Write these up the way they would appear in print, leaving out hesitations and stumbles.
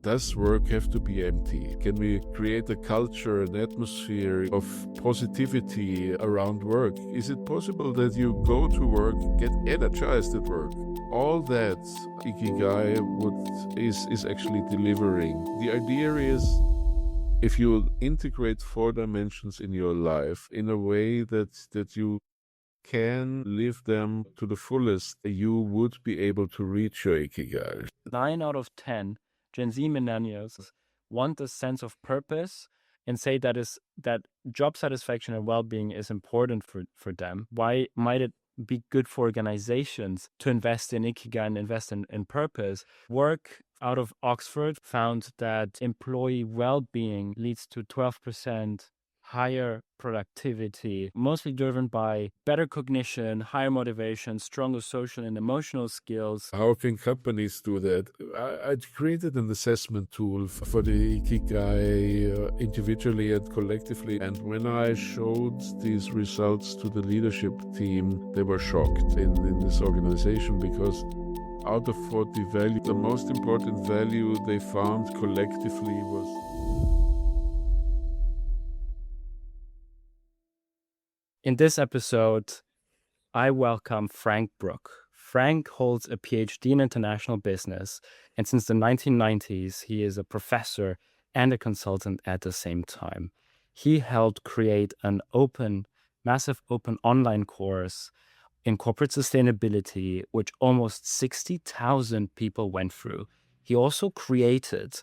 Does work have to be empty? Can we create a culture, an atmosphere of positivity around work? Is it possible that you go to work, get energized at work? All that Ikigai is actually delivering. The idea is, if you integrate 4 dimensions in your life in a way that you can live them to the fullest, you would be able to reach your Ikigai. 9 out of 10 Gen Z millennials want a sense of purpose and say that job satisfaction and well-being is important for them. Why might it be good for organizations to invest in Ikigai and invest in purpose? Work out of Oxford found that employee well-being leads to 12% higher productivity, mostly driven by better cognition, higher motivation, stronger social and emotional skills. How can companies do that? I created an assessment tool for the Ikigai individually and collectively. And when I showed these results to the leadership team, they were shocked in this organization, because out of 40 values, the most important value they found collectively was... In this episode, I welcome Frank Brueck. Frank holds a PhD in international business, and since the 1990s, he is a professor and a consultant at the same time. He helped create an massive open online course in corporate sustainability, which almost 60,000 people went through. He also created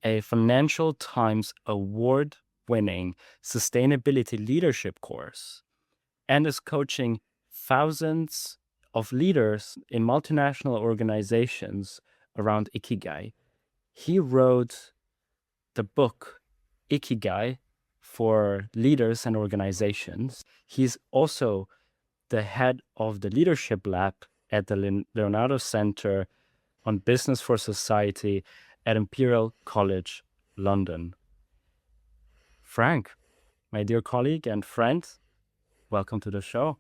a Financial Times award-winning sustainability leadership course and is coaching thousands of leaders in multinational organizations around Ikigai. He wrote the book Ikigai for leaders and organizations. He's also the head of the leadership lab at the Leonardo Center on Business for Society at Imperial College, London. Frank, my dear colleague and friend, welcome to the show.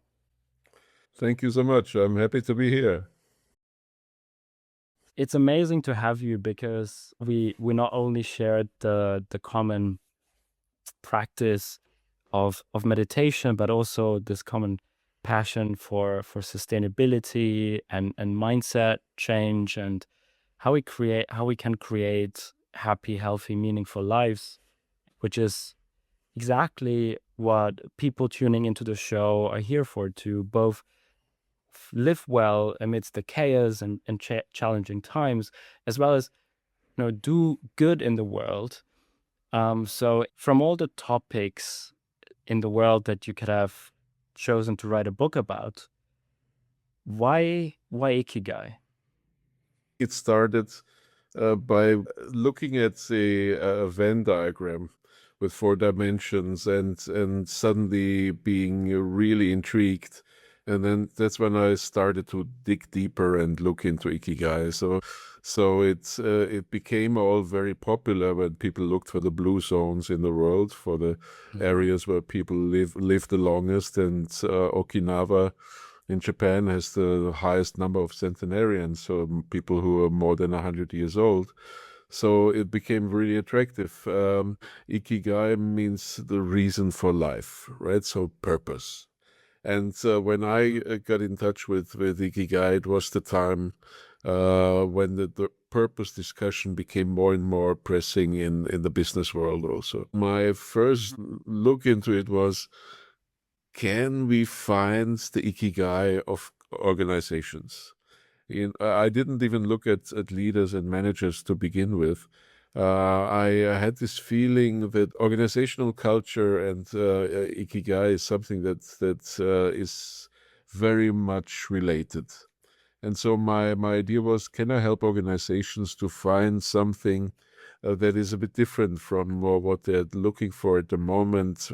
Thank you so much. I'm happy to be here. It's amazing to have you, because we not only shared the common practice of meditation, but also this common passion for sustainability and mindset change, and how we can create happy, healthy, meaningful lives, which is exactly what people tuning into the show are here for, to both live well amidst the chaos and challenging times, as well as do good in the world. So from all the topics in the world that you could have chosen to write a book about, why Ikigai? It started by looking at a Venn diagram with 4 dimensions and suddenly being really intrigued. And then that's when I started to dig deeper and look into Ikigai. So it became all very popular when people looked for the blue zones in the world, for the areas where people live the longest. And Okinawa in Japan has the highest number of centenarians, so people who are more than 100 years old. So it became really attractive. Ikigai means the reason for life, right? So purpose. And when I got in touch with Ikigai, it was the time when the purpose discussion became more and more pressing in the business world also. My first look into it was, can we find the Ikigai of organizations? I didn't even look at leaders and managers to begin with. I had this feeling that organizational culture and Ikigai is something that is very much related. And so my idea was, can I help organizations to find something that is a bit different from what they're looking for at the moment?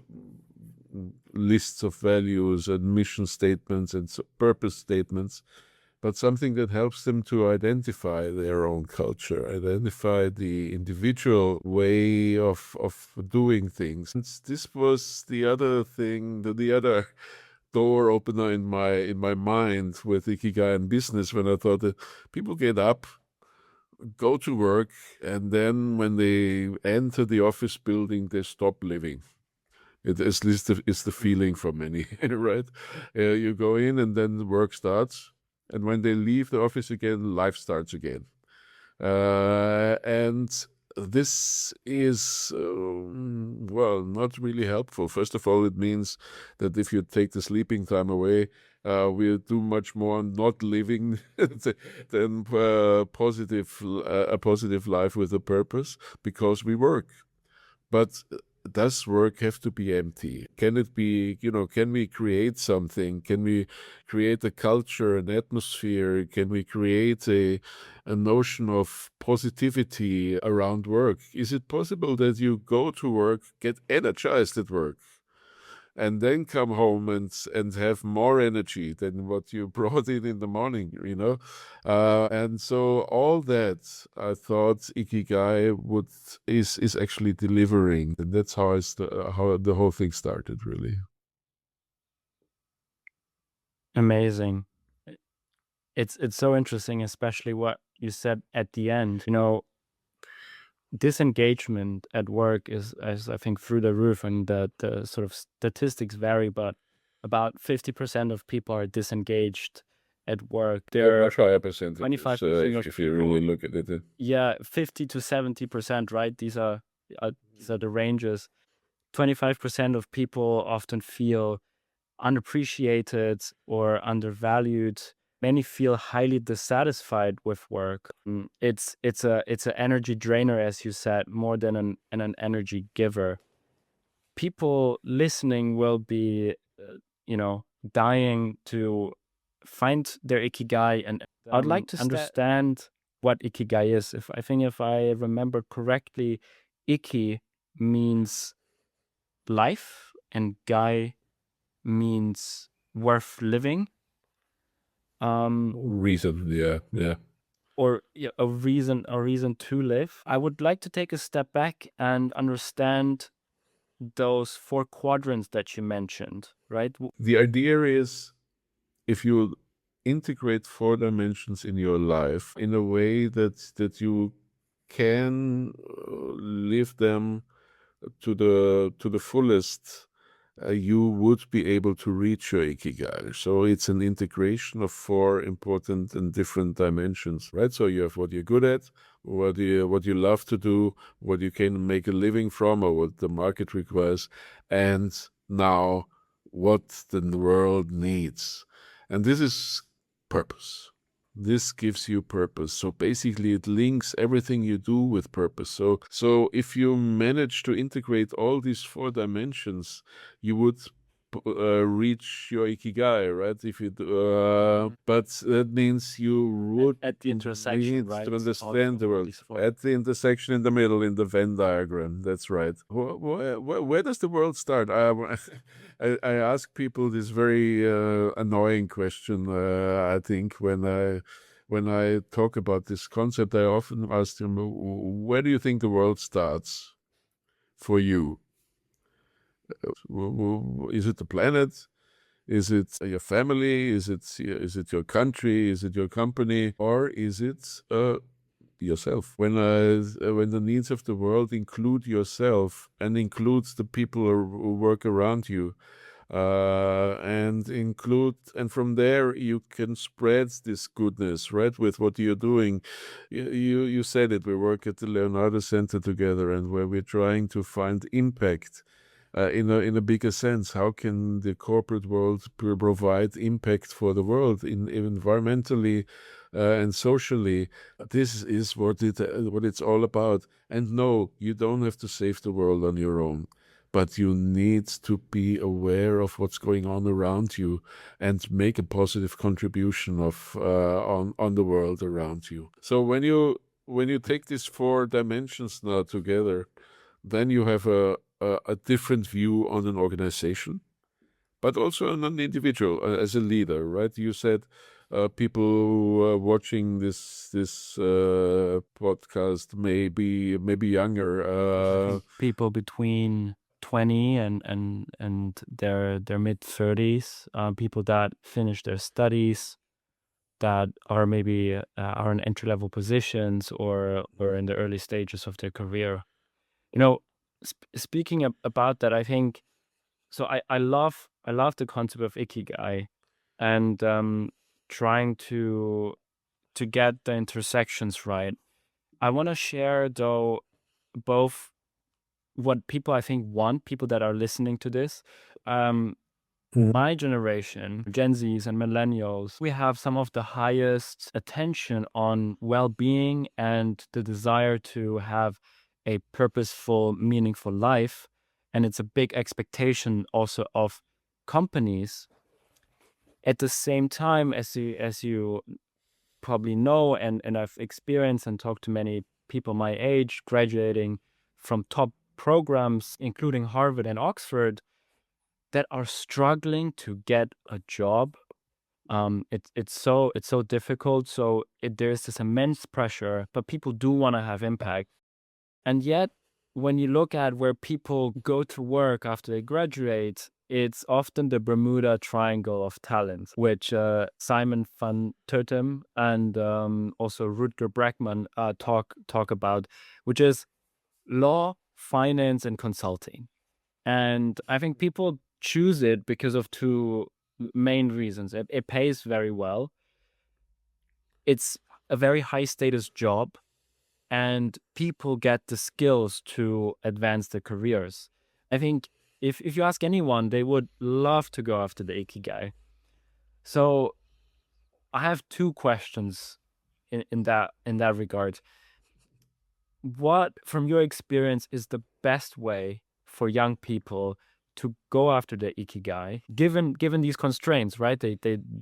Lists of values and mission statements and purpose statements, but something that helps them to identify their own culture, identify the individual way of doing things. And this was the other thing, the other door opener in my mind with Ikigai and business, when I thought that people get up go to work, and then when they enter the office building, they stop living. It at least is the feeling for many, right? You go in, and then the work starts, and when they leave the office again, life starts again. And this is, well, not really helpful. First of all, it means that if you take the sleeping time away, we'll do much more not living than a positive life with a purpose, because we work. But does work have to be empty? Can it be, can we create something? Can we create a culture, an atmosphere? Can we create a notion of positivity around work? Is it possible that you go to work, get energized at work, and then come home and have more energy than what you brought in the morning, and so all that, I thought Ikigai is actually delivering, and that's how the whole thing started, really. Amazing. It's so interesting, especially what you said at the end. Disengagement at work is I think through the roof, and the sort of statistics vary, but about 50% of people are disengaged at work. They're Much higher percentage, 25% of if you really look at it. Yeah, 50 to 70%, right? These are the ranges. 25% of people often feel unappreciated or undervalued. Many feel highly dissatisfied with work. It's an energy drainer, as you said, more than an energy giver. People listening will be, dying to find their Ikigai, and I'd like to understand what Ikigai is. If I remember correctly, Iki means life, and Gai means worth living. Reason, yeah. Or a reason to live. I would like to take a step back and understand those 4 quadrants that you mentioned, right? The idea is, if you integrate 4 dimensions in your life in a way that you can live them to the fullest, you would be able to reach your Ikigai. So it's an integration of 4 important and different dimensions, right? So you have what you're good at, what you love to do, what you can make a living from, or what the market requires, and now what the world needs. And this is purpose. This gives you purpose. So basically it links everything you do with purpose. So if you manage to integrate all these 4 dimensions, you would reach your Ikigai, right? If you but that means you would at the intersection, need right? to understand the world at the intersection in the middle, in the Venn diagram. That's right. Where does the world start? I ask people this very annoying question. I think when I talk about this concept, I often ask them, "Where do you think the world starts for you? Is it the planet? Is it your family? Is it your country? Is it your company? Or is it yourself? When the needs of the world include yourself and includes the people who work around you, and from there you can spread this goodness, right, with what you're doing. You said it. We work at the Leonardo Center together, and where we're trying to find impact in a bigger sense. How can the corporate world provide impact for the world environmentally and socially? This is what it's all about. And no, you don't have to save the world on your own, but you need to be aware of what's going on around you and make a positive contribution on the world around you. So when you take these 4 dimensions now together, then you have a different view on an organization, but also on an individual as a leader, right? You said people who are watching this podcast may be younger. People between 20 and their mid 30s, people that finish their studies, that are maybe are in entry-level positions or in the early stages of their career. You know, speaking about that, I think so. I love the concept of Ikigai, and trying to get the intersections right. I want to share though both what people I think want, people that are listening to this. My generation, Gen Zs and Millennials, we have some of the highest attention on well-being and the desire to have a purposeful, meaningful life. And it's a big expectation also of companies. At the same time, as you probably know, and I've experienced and talked to many people my age graduating from top programs, including Harvard and Oxford, that are struggling to get a job. It's so difficult. So there's this immense pressure, but people do want to have impact. And yet, when you look at where people go to work after they graduate, it's often the Bermuda Triangle of talent, which Simon van Tertem and also Rutger Bregman talk about, which is law, finance, and consulting. And I think people choose it because of two main reasons. It pays very well. It's a very high status job, and people get the skills to advance their careers. I think if you ask anyone, they would love to go after the Ikigai. So I have two questions in that regard. What, from your experience, is the best way for young people to go after the Ikigai, given these constraints, right? They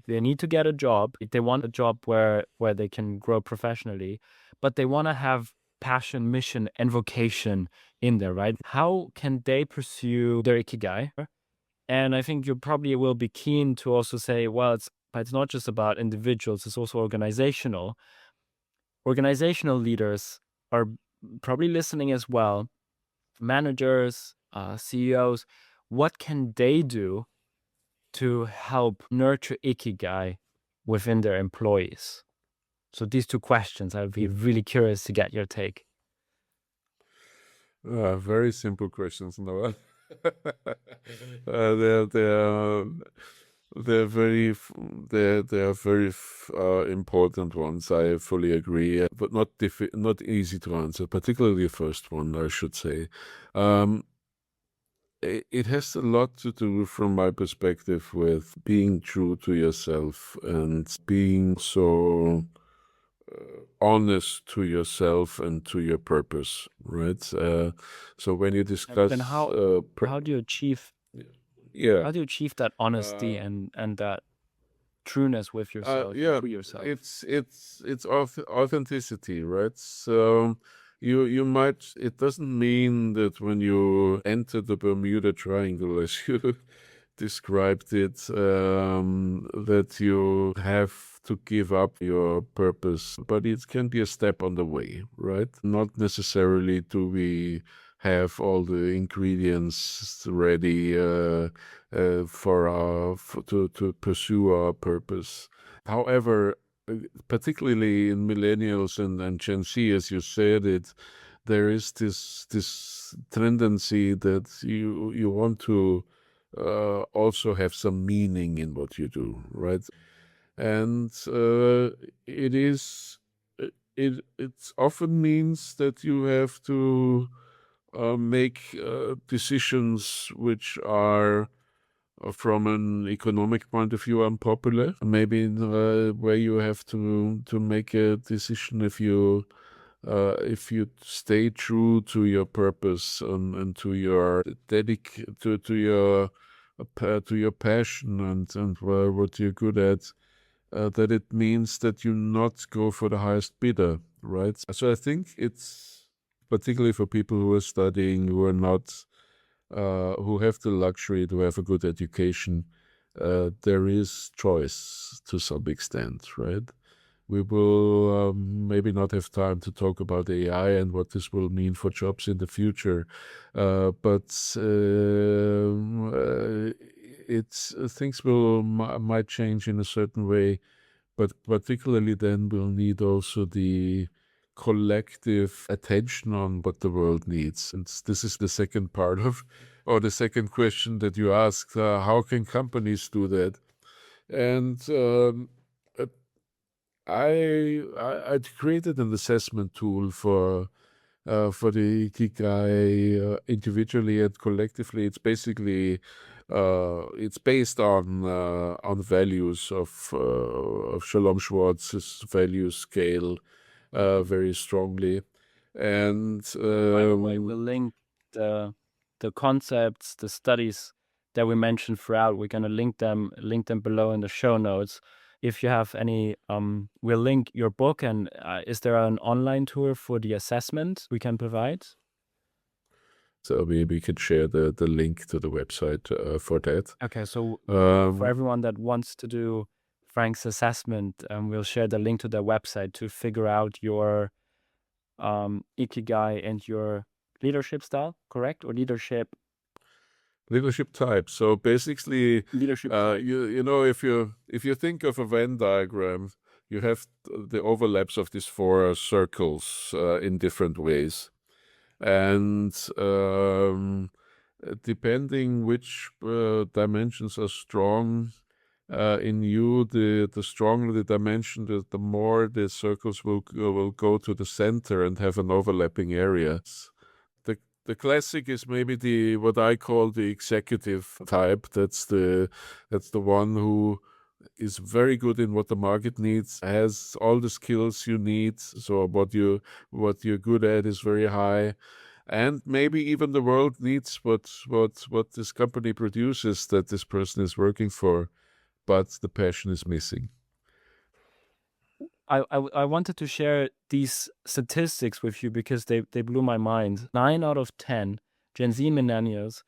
need to get a job. They want a job where they can grow professionally, but they want to have passion, mission, and vocation in there, right? How can they pursue their Ikigai? And I think you probably will be keen to also say, well, it's not just about individuals, it's also organizational. Organizational leaders are probably listening as well. Managers, CEOs, what can they do to help nurture Ikigai within their employees? So these two questions, I'd be really curious to get your take. Very simple questions, Noah. They're very important ones. I fully agree, but not easy to answer. Particularly the first one, I should say. It has a lot to do, from my perspective, with being true to yourself and being so honest to yourself and to your purpose, right? So when you discuss, And how do you achieve yeah, how do you achieve that honesty and that trueness with yourself, yeah, to yourself? it's authenticity, right? So you might. It doesn't mean that when you enter the Bermuda Triangle, as you described it, that you have to give up your purpose, but it can be a step on the way, right? Not necessarily do we have all the ingredients ready to pursue our purpose. However, particularly in millennials and Gen Z, as you said it, there is this tendency that you want to also have some meaning in what you do, right? And it often means that you have to make decisions which are, from an economic point of view, unpopular. Maybe where you have to make a decision if you stay true to your purpose and to your to your passion and what you're good at, that it means that you not go for the highest bidder, right? So I think it's particularly for people who are studying, who are not, who have the luxury to have a good education, there is choice to some extent, right? We will maybe not have time to talk about AI and what this will mean for jobs in the future, but it's things might change in a certain way but particularly then we'll need also the collective attention on what the world needs. And this is the second part of, or the second question that you asked, how can companies do that? And uh, I created an assessment tool for the Ikigai individually and collectively. It's basically it's based on values of Shalom Schwartz's value scale very strongly, and By the way, we'll link the concepts, the studies that we mentioned throughout. We're gonna link them below in the show notes. If you have any, we'll link your book. And is there an online tour for the assessment we can provide? so we could share the link to the website for that. Okay, so for everyone that wants to do Frank's assessment, we'll share the link to their website to figure out your Ikigai and your leadership style, correct? Or leadership type. So basically, leadership type. you know, if you think of a Venn diagram, you have the overlaps of these four circles in different ways, and depending which dimensions are strong in you, the stronger the dimension, the more the circles will go to the center and have an overlapping area. The classic is maybe what I call the executive type. That's the one who is very good in what the market needs, has all the skills you need. So what you're good at is very high, and maybe even the world needs what this company produces that this person is working for, but the passion is missing. I wanted to share these statistics with you because they blew my mind. 9 out of 10 Gen Z millennials,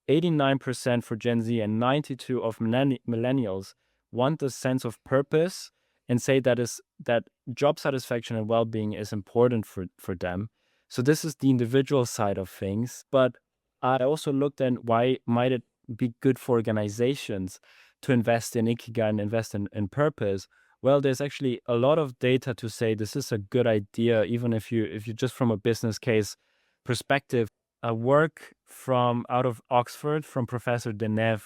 89% for Gen Z, and 92 of millennials want a sense of purpose and say that job satisfaction and well-being is important for them. So this is the individual side of things. But I also looked at why might it be good for organizations to invest in Ikigai and invest in purpose. Well, there's actually a lot of data to say this is a good idea, even if you just from a business case perspective. A work from out of Oxford from Professor Deneuve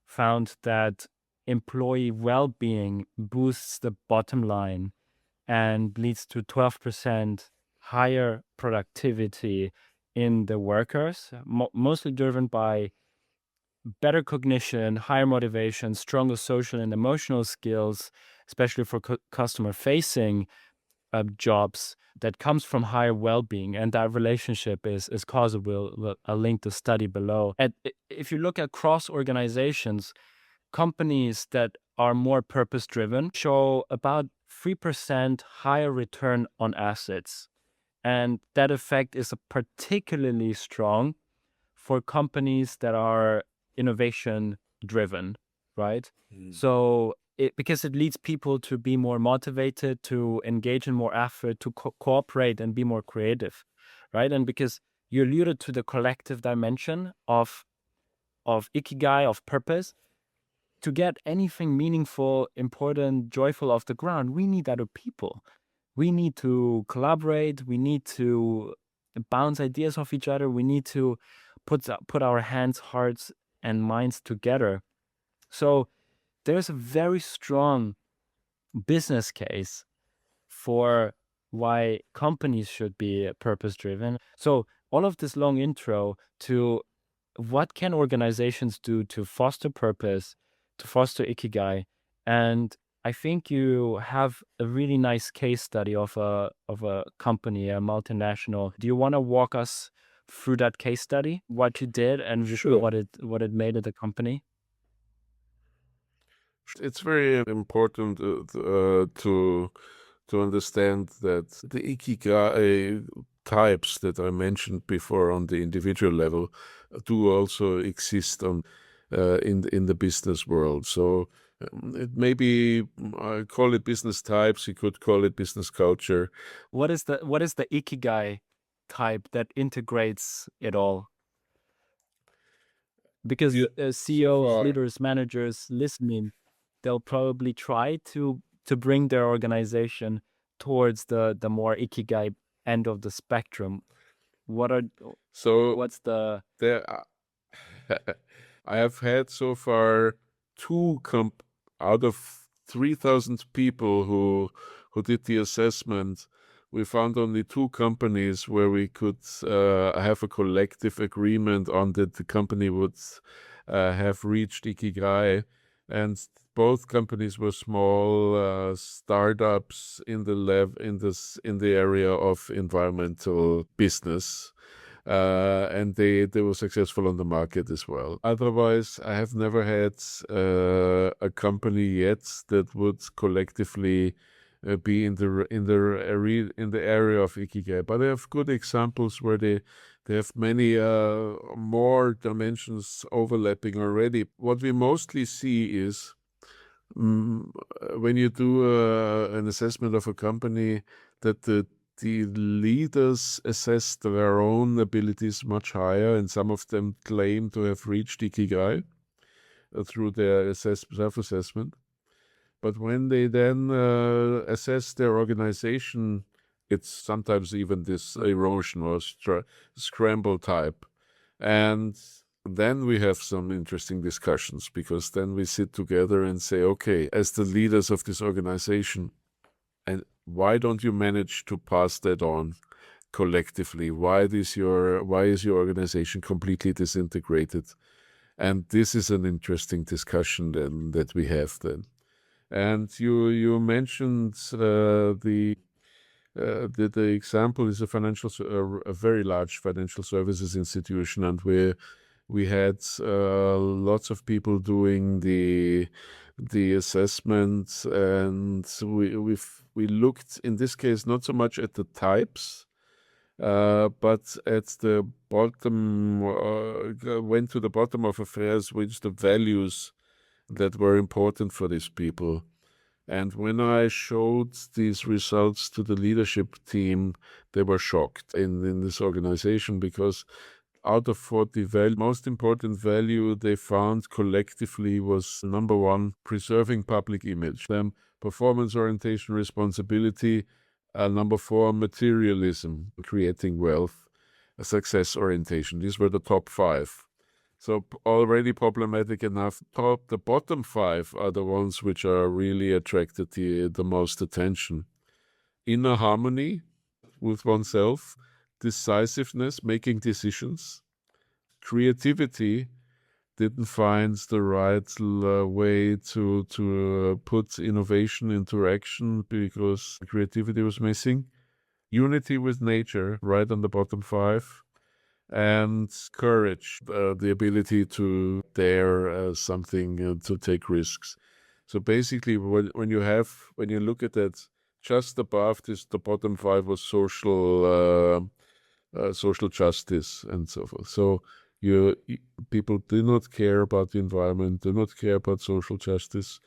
found that employee well-being boosts the bottom line and leads to 12% higher productivity in the workers, mostly driven by better cognition, higher motivation, stronger social and emotional skills, especially for customer-facing jobs, that comes from higher well-being, and that relationship is causal. I'll link the study below. And if you look across organizations, companies that are more purpose-driven show about 3% higher return on assets, and that effect is particularly strong for companies that are innovation driven, right? So because it leads people to be more motivated, to engage in more effort, to cooperate and be more creative, right? And because you alluded to the collective dimension of Ikigai, of purpose, to get anything meaningful, important, joyful off the ground, we need other people. We need to collaborate. We need to bounce ideas off each other. We need to put our hands, hearts, and minds together. So there's a very strong business case for why companies should be purpose-driven. So all of this long intro to what can organizations do to foster purpose, to foster Ikigai, and I think you have a really nice case study of a company, a multinational. Do you want to walk us through that case study, what you did, and Sure. what it made of the company? It's very important to understand that the Ikigai types that I mentioned before on the individual level do also exist on in the business world. So it may be, I call it business types. You could call it business culture. What is the Ikigai type that integrates it all? Because Yeah. So CEOs, far, leaders, managers listening, they'll probably try to to bring their organization towards the more Ikigai end of the spectrum? So What's the there, I have had so far two out of 3,000 people who did the assessment. We found only two companies where we could have a collective agreement on that the company would have reached Ikigai, and both companies were small startups in the area of environmental business. And they were successful on the market as well. Otherwise, I have never had a company yet that would collectively be in the area of Ikigai. But I have good examples where they have many more dimensions overlapping already. What we mostly see is when you do an assessment of a company, that the leaders assess their own abilities much higher, and some of them claim to have reached Ikigai through their self-assessment. But when they then assess their organization, it's sometimes even this erosion or scramble type. And then we have some interesting discussions, because then we sit together and say, okay, as the leaders of this organization, and why don't you manage to pass that on collectively? Why is your organization completely disintegrated? And this is an interesting discussion then that we have then. And you mentioned the example is a very large financial services institution, and we had lots of people doing the assessment, and we looked in this case not so much at the types, but at the bottom, went to the bottom of affairs, which the values that were important for these people. And when I showed these results to the leadership team, they were shocked in this organization, because out of 40 most important value they found collectively was number one, preserving public image. Then performance orientation, responsibility. Number four, materialism, creating wealth. Success orientation. These were the top five. So already problematic enough. The bottom five are the ones which are really attracted the most attention. Inner harmony with oneself, decisiveness, making decisions, creativity. Didn't find the right way to put innovation into action, because creativity was missing. Unity with nature, right on the bottom five. And courage, the ability to dare something, to take risks. So basically, when you look at that, just above this, the bottom five was social justice and so forth. So people do not care about the environment, do not care about social justice,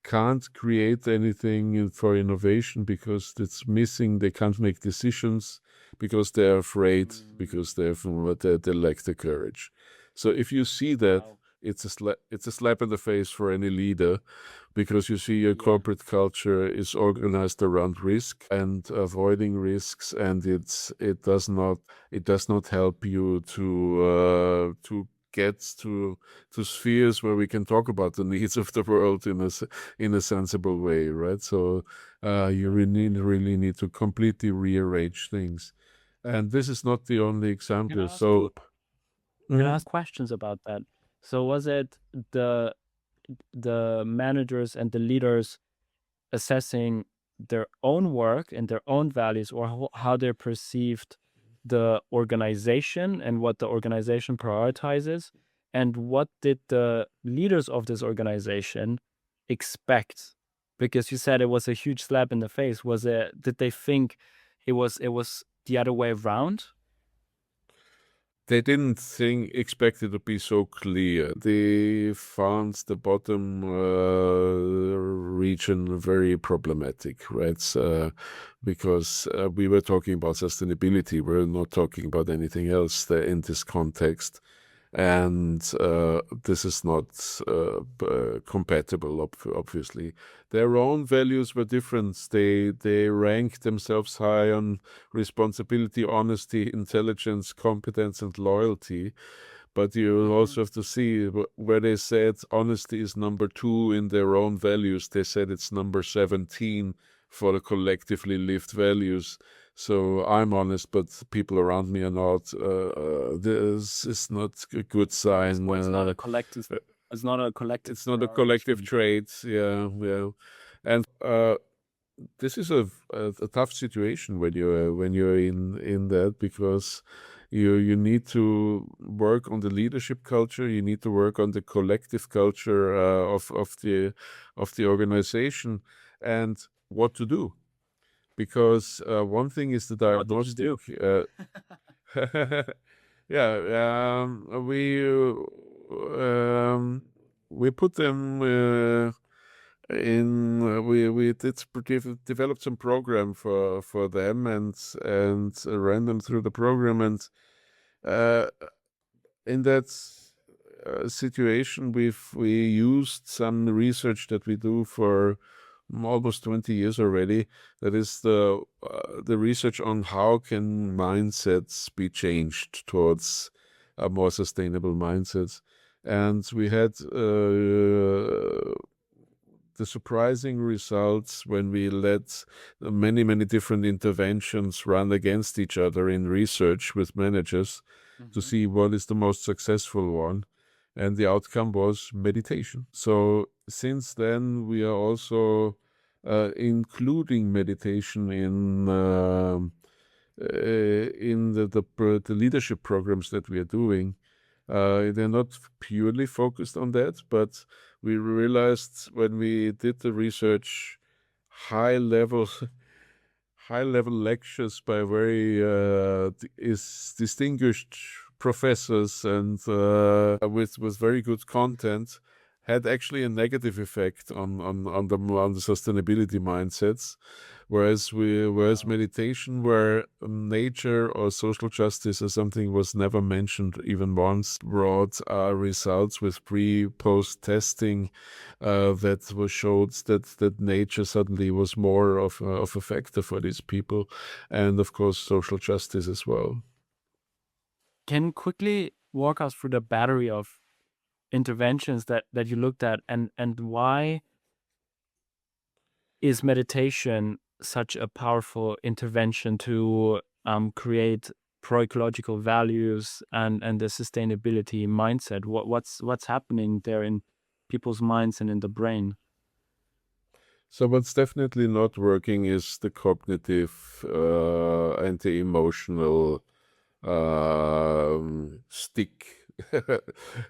can't create anything for innovation because it's missing. They can't make decisions because they're afraid, because they lack the courage. So if you see that, it's a slap in the face for any leader, because you see your corporate culture is organized around risk and avoiding risks, and it does not help you to get to spheres where we can talk about the needs of the world in a sensible way, right? So you really need to completely rearrange things, and this is not the only example. So I'm gonna ask questions about that. So was it the managers and the leaders assessing their own work and their own values, or how they perceived the organization and what the organization prioritizes, and what did the leaders of this organization expect? Because you said it was a huge slap in the face. Did they think it was the other way around? they didn't expect it to be so clear. They found the bottom region very problematic, right? Because we were talking about sustainability. We're not talking about anything else in this context. and this is not compatible, obviously. Their own values were different. They ranked themselves high on responsibility, honesty, intelligence, competence, and loyalty. But you also have to see where they said honesty is number 2 in their own values. They said it's number 17 for the collectively lived values. So I'm honest, but people around me are not. This is not a good sign. It's not a collective. It's not a collective. It's not a collective trait. Yeah, yeah, and this is a tough situation when you're in that, because you need to work on the leadership culture. You need to work on the collective culture of the organization, and what to do. Because one thing is the diagnostic. Yeah, we put them we developed some program for them, and ran them through the program, and uh, in that situation we used some research that we do for almost 20 years already. That is the research on how can mindsets be changed towards a more sustainable mindset. And we had the surprising results when we let many different interventions run against each other in research with managers to see what is the most successful one. And the outcome was meditation. So since then, we are also including meditation in the leadership programs that we are doing. They're not purely focused on that, but we realized when we did the research, high level lectures by very distinguished professors and with very good content had actually a negative effect on the sustainability mindsets. Whereas meditation, where nature or social justice or something was never mentioned even once, brought results with pre-post testing that was showed that nature suddenly was more of a factor for these people, and of course social justice as well. Can you quickly walk us through the battery of interventions that you looked at, and why is meditation such a powerful intervention to create pro-ecological values and the sustainability mindset? What's happening there in people's minds and in the brain? So what's definitely not working is the cognitive and the emotional stick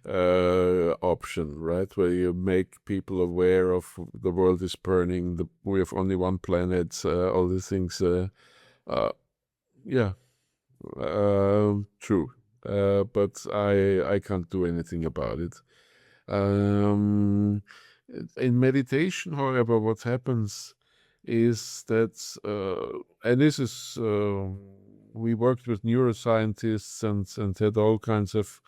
option, right? Where you make people aware of the world is burning, we have only one planet, all these things. Yeah, true. But I can't do anything about it. In meditation, however, what happens is that, and this is, we worked with neuroscientists and had all kinds of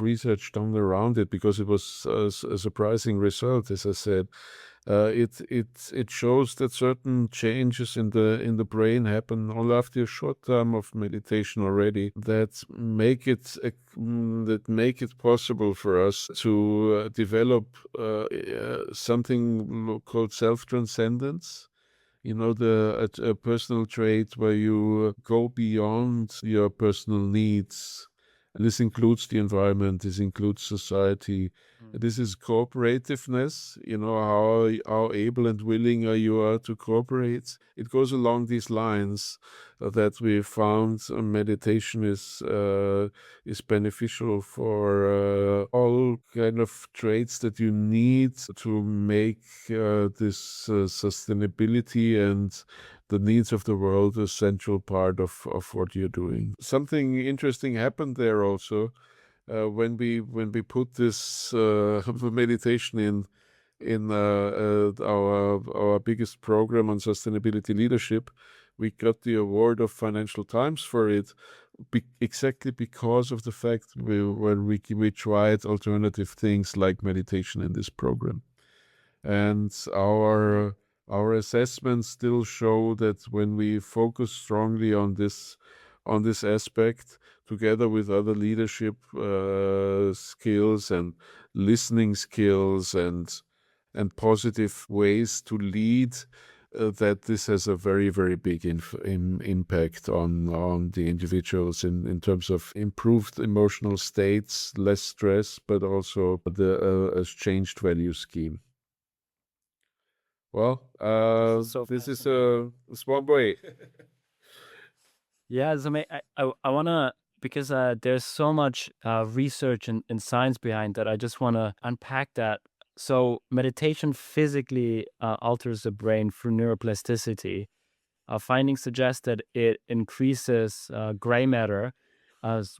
research done around it, because it was a surprising result, as I said. It shows that certain changes in the brain happen all after a short time of meditation already, that make it possible for us to develop something called self-transcendence. You know, a personal trait where you go beyond your personal needs. And this includes the environment, this includes society. This is cooperativeness, you know, how able and willing are you to cooperate. It goes along these lines that we found meditation is beneficial for all kind of traits that you need to make this sustainability and the needs of the world a central part of what you're doing. Something interesting happened there also when we put this meditation in our biggest program on sustainability leadership. We got the award of Financial Times for it, exactly because of the fact when we tried alternative things like meditation in this program. And our assessments still show that when we focus strongly on this aspect, together with other leadership skills and listening skills and positive ways to lead, that this has a very, very big impact on the individuals in terms of improved emotional states, less stress, but also a changed value scheme. Well, This is so this is fascinating. a small way. Yeah, so I want to, because there's so much research and science behind that, I just want to unpack that. So meditation physically alters the brain through neuroplasticity. Findings suggest that it increases gray matter,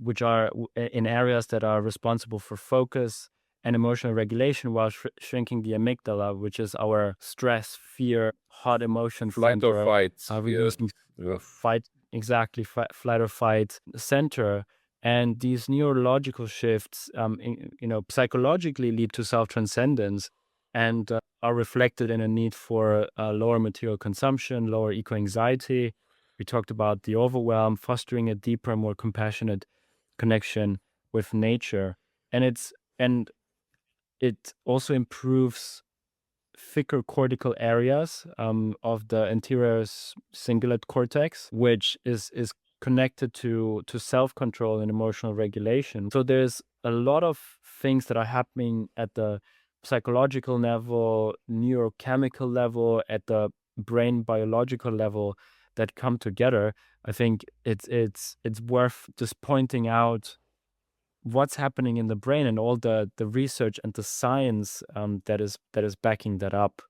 which are in areas that are responsible for focus and emotional regulation, while shrinking the amygdala, which is our stress, fear, hot emotion Flight or center, fight. Yeah. reducing Yeah. fight, exactly, flight or fight center. And these neurological shifts, psychologically lead to self-transcendence and are reflected in a need for lower material consumption, lower eco-anxiety. We talked about the overwhelm, fostering a deeper, more compassionate connection with nature. And it also improves thicker cortical areas of the anterior cingulate cortex, which is connected to self-control and emotional regulation. So there's a lot of things that are happening at the psychological level, neurochemical level, at the brain biological level that come together. I think it's worth just pointing out what's happening in the brain and all the research and the science that is backing that up.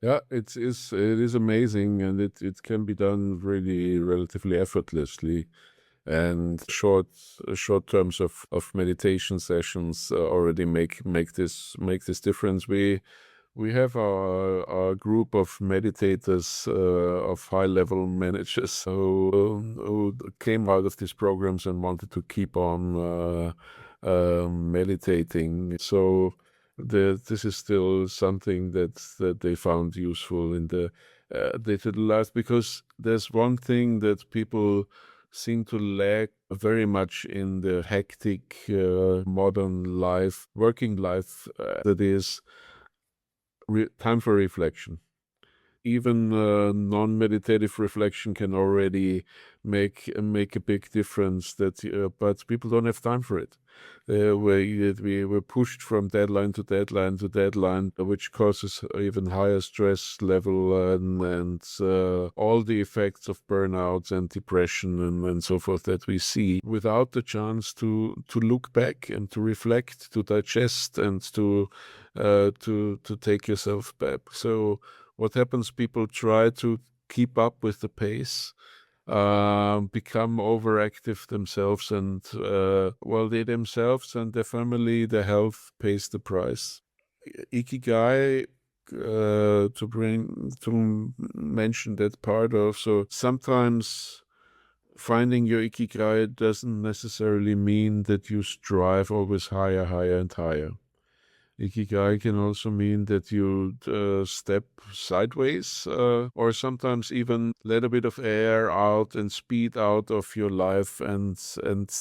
Yeah, it is amazing, and it can be done really relatively effortlessly. And short terms of meditation sessions already make this difference. We have our group of meditators, of high-level managers who came out of these programs and wanted to keep on meditating. So this is still something that they found useful in the digital life, because there's one thing that people seem to lack very much in the hectic modern life, working life, that is time for reflection. Even non-meditative reflection can already make a big difference. But people don't have time for it. We were pushed from deadline to deadline to deadline, which causes even higher stress level and all the effects of burnout and depression and so forth that we see, without the chance to look back and to reflect, to digest, and to take yourself back. So what happens? People try to keep up with the pace, become overactive themselves, and they themselves and their family, their health pays the price. Ikigai, to mention that part of, so sometimes finding your Ikigai doesn't necessarily mean that you strive always higher, higher, and higher. Ikigai can also mean that you step sideways, or sometimes even let a bit of air out and speed out of your life, and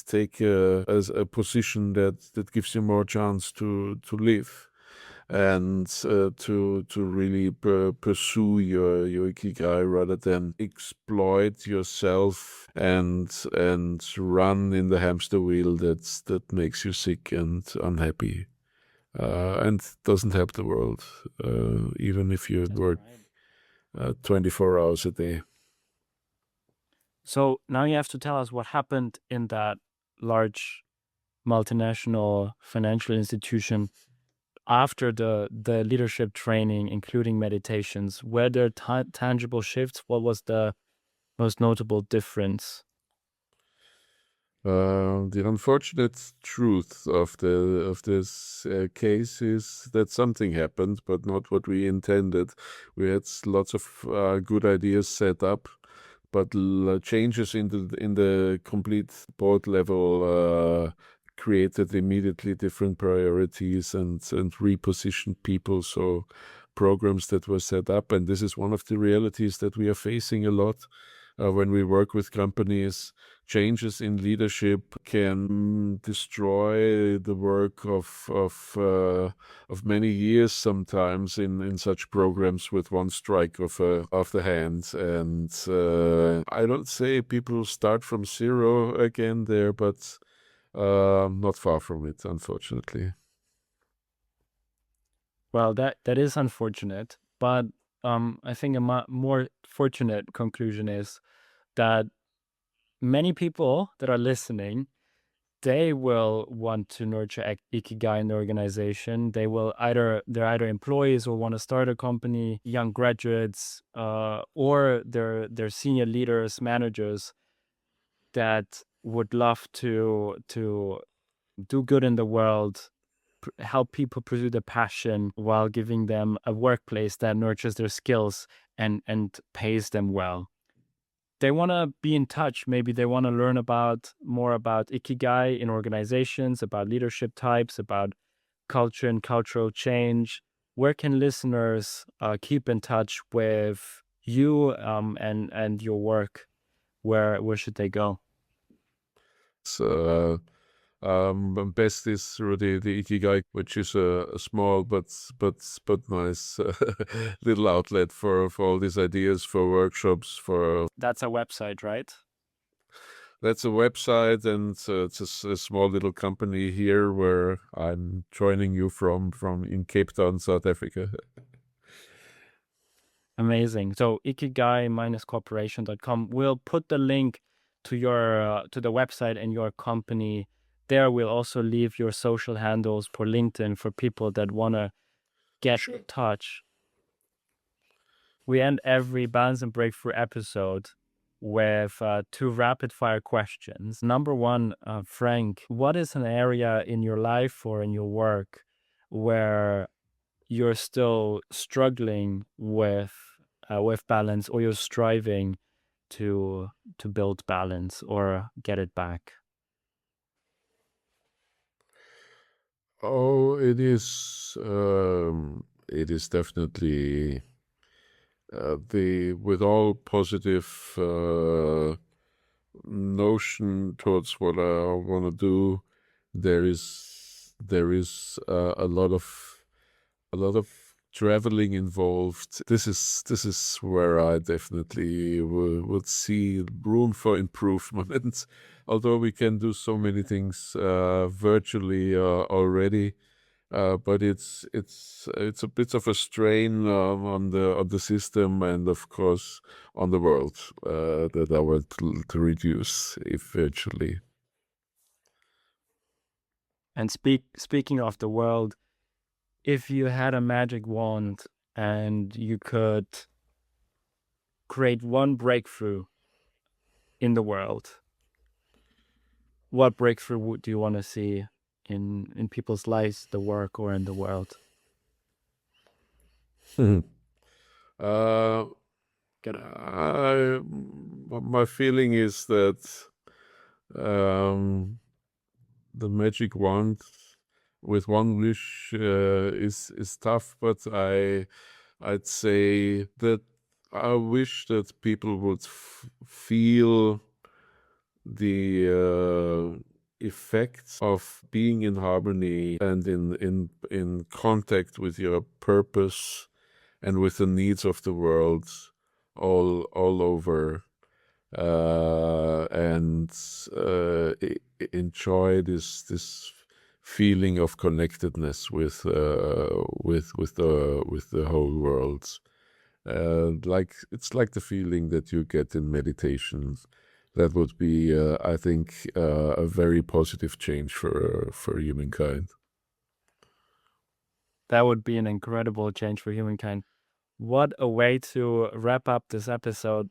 take a position that gives you more chance to live, and to really pursue your Ikigai, rather than exploit yourself and run in the hamster wheel that makes you sick and unhappy. And doesn't help the world, even if you That's work right. 24 hours a day. So now you have to tell us what happened in that large multinational financial institution after the leadership training, including meditations. Were there tangible shifts? What was the most notable difference? The unfortunate truth of this case is that something happened, but not what we intended. We had lots of good ideas set up, but changes in the complete board level created immediately different priorities and repositioned people. So programs that were set up, and this is one of the realities that we are facing a lot when we work with companies. Changes in leadership can destroy the work of many years sometimes in such programs with one strike of the hand. And I don't say people start from zero again there, but not far from it, unfortunately. Well, that is unfortunate, but I think a more fortunate conclusion is that many people that are listening, they will want to nurture Ikigai in the organization. They're either employees or want to start a company, young graduates, or they're senior leaders, managers that would love to do good in the world, help people pursue their passion while giving them a workplace that nurtures their skills and pays them well. They want to be in touch. Maybe they want to learn more about Ikigai in organizations, about leadership types, about culture and cultural change. Where can listeners keep in touch with you and your work? Where should they go? So, best is through the Ikigai, which is a small but nice little outlet for all these ideas, for workshops, for That's a website, right? that's a website, and it's a small little company here where I'm joining you from in Cape Town, South Africa. Amazing. So ikigai-corporation.com. We'll put the link to your to the website and your company there. We'll also leave your social handles for LinkedIn for people that want to get in touch. We end every Balance and Breakthrough episode with two rapid fire questions. Number one, Frank, what is an area in your life or in your work where you're still struggling with balance, or you're striving to build balance or get it back? Oh, it is definitely the with all positive notion towards what I want to do. There is a lot of traveling involved. This is where I definitely would see room for improvement. Although we can do so many things virtually already, but it's a bit of a strain on the system, and of course on the world that I want to reduce eventually. And speaking of the world, if you had a magic wand and you could create one breakthrough in the world, what breakthrough do you want to see in people's lives, the work, or in the world? uh, my feeling is that the magic wand with one wish is tough, but I'd say that I wish that people would feel the effects of being in harmony and in contact with your purpose and with the needs of the world all over, and enjoy this feeling of connectedness with the whole world. Like it's like the feeling that you get in meditation. That would be, I think, a very positive change for humankind. That would be an incredible change for humankind. What a way to wrap up this episode.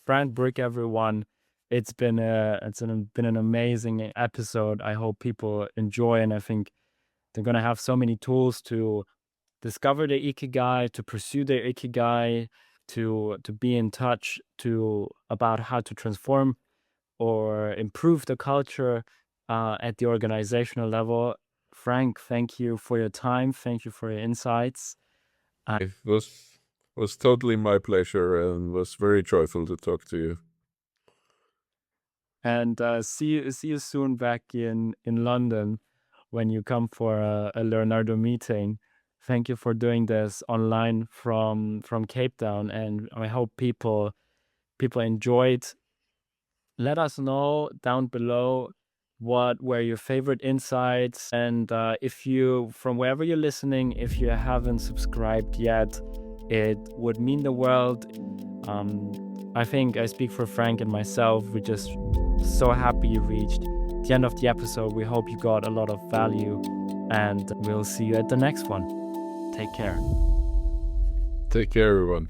Frank Brueck, everyone. It's been an amazing episode. I hope people enjoy, and I think they're gonna have so many tools to discover their Ikigai, to pursue their Ikigai, to be in touch about how to transform or improve the culture at the organizational level. Frank, thank you for your time. Thank you for your insights. It was totally my pleasure and was very joyful to talk to you. And see you soon back in London when you come for a Leonardo meeting. Thank you for doing this online from Cape Town, and I hope people enjoyed. Let us know down below what were your favorite insights, and if you, from wherever you're listening, if you haven't subscribed yet, it would mean the world. I think I speak for Frank and myself. We're just so happy you reached the end of the episode. We hope you got a lot of value, and we'll see you at the next one. Take care. Take care, everyone.